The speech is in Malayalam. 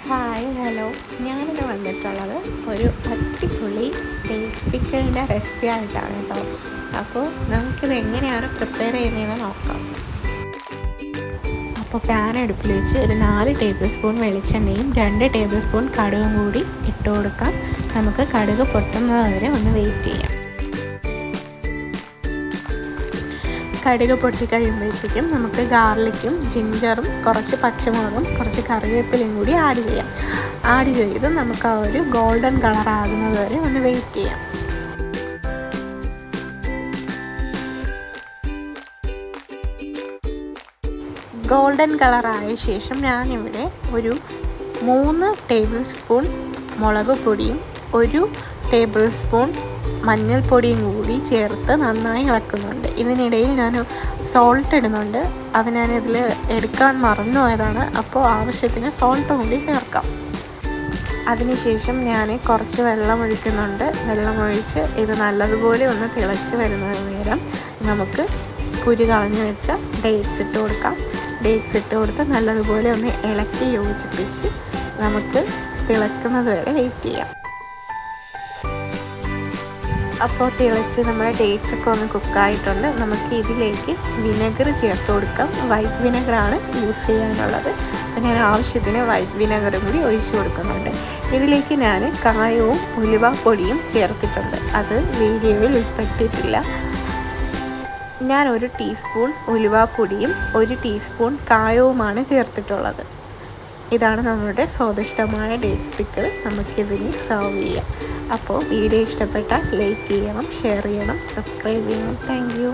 ഹായ് ഹലോ, ഞാനിന്ന് വന്നിട്ടുള്ളത് ഒരു അടിപൊളി ഡേറ്റ്സ് പിക്കിളിൻ്റെ റെസിപ്പി ആയിട്ടാണ് കേട്ടോ. അപ്പോൾ നമുക്കിത് എങ്ങനെയാണ് പ്രിപ്പയർ ചെയ്യുന്നതെന്ന് നോക്കാം. അപ്പോൾ പാൻ അടുപ്പിൽ വെച്ച് ഒരു 4 ടേബിൾ സ്പൂൺ വെളിച്ചെണ്ണയും 2 ടേബിൾ സ്പൂൺ കടുകും കൂടി ഇട്ട് കൊടുക്കാം. നമുക്ക് കടുക് പൊട്ടുന്നത് വരെ ഒന്ന് വെയിറ്റ് ചെയ്യാം. കടുക് പൊട്ടിക്കഴിയുമ്പോഴത്തേക്കും നമുക്ക് ഗാർലിക്കും ജിഞ്ചറും കുറച്ച് പച്ചമുളകും കുറച്ച് കറിവേപ്പിലയും കൂടി ആഡ് ചെയ്ത് നമുക്ക് ആ ഒരു ഗോൾഡൻ കളർ ആകുന്നത് വരെ ഒന്ന് വെയിറ്റ് ചെയ്യാം. ഗോൾഡൻ കളറായ ശേഷം ഞാനിവിടെ ഒരു 3 ടേബിൾ സ്പൂൺ മുളക് പൊടിയും 1 ടേബിൾ സ്പൂൺ മഞ്ഞൾപ്പൊടിയും കൂടി ചേർത്ത് നന്നായി ഇളക്കുന്നുണ്ട്. ഇതിനിടയിൽ ഞാൻ സോൾട്ട് ഇടുന്നുണ്ട്. അത് ഞാനിതിൽ എടുക്കാൻ മറന്നു പോയതാണ്. അപ്പോൾ ആവശ്യത്തിന് സോൾട്ട് കൂടി ചേർക്കാം. അതിനുശേഷം ഞാൻ കുറച്ച് വെള്ളം ഒഴിക്കുന്നുണ്ട്. വെള്ളമൊഴിച്ച് ഇത് നല്ലതുപോലെ ഒന്ന് തിളച്ച് വരുന്നത് നേരം നമുക്ക് കുരു കളഞ്ഞു വെച്ച ഡേറ്റ്സ് ഇട്ട് കൊടുക്കാം. ഡേറ്റ്സ് ഇട്ട് കൊടുത്ത് നല്ലതുപോലെ ഒന്ന് ഇളക്കി യോജിപ്പിച്ച് നമുക്ക് തിളക്കുന്നത് വരെ വെയിറ്റ് ചെയ്യാം. അപ്പോൾ തിളച്ച് നമ്മുടെ ഡേറ്റ്സ് ഒക്കെ ഒന്ന് കുക്കായിട്ടുണ്ട്. നമുക്ക് ഇതിലേക്ക് വിനെഗർ ചേർത്ത് കൊടുക്കാം. വൈറ്റ് വിനെഗറാണ് യൂസ് ചെയ്യാനുള്ളത്. അപ്പോൾ ഞാൻ ആവശ്യത്തിന് വൈറ്റ് വിനെഗറും കൂടി ഒഴിച്ചു കൊടുക്കുന്നുണ്ട്. ഇതിലേക്ക് ഞാൻ കായവും ഉലുവാപ്പൊടിയും ചേർത്തിട്ടുണ്ട്. അത് വീഡിയോയിൽ ഉൾപ്പെട്ടിട്ടില്ല. ഞാൻ 1 ടീസ്പൂൺ ഉലുവാപ്പൊടിയും 1 ടീസ്പൂൺ കായവുമാണ് ചേർത്തിട്ടുള്ളത്. ഇതാണ് നമ്മുടെ സ്വാദിഷ്ടമായ ഡേറ്റ്സ് പിക്കിൾ. നമുക്കിതിന് സെർവ് ചെയ്യാം. അപ്പോൾ വീഡിയോ ഇഷ്ടപ്പെട്ടാൽ ലൈക്ക് ചെയ്യണം, ഷെയർ ചെയ്യണം, സബ്സ്ക്രൈബ് ചെയ്യണം. Thank you.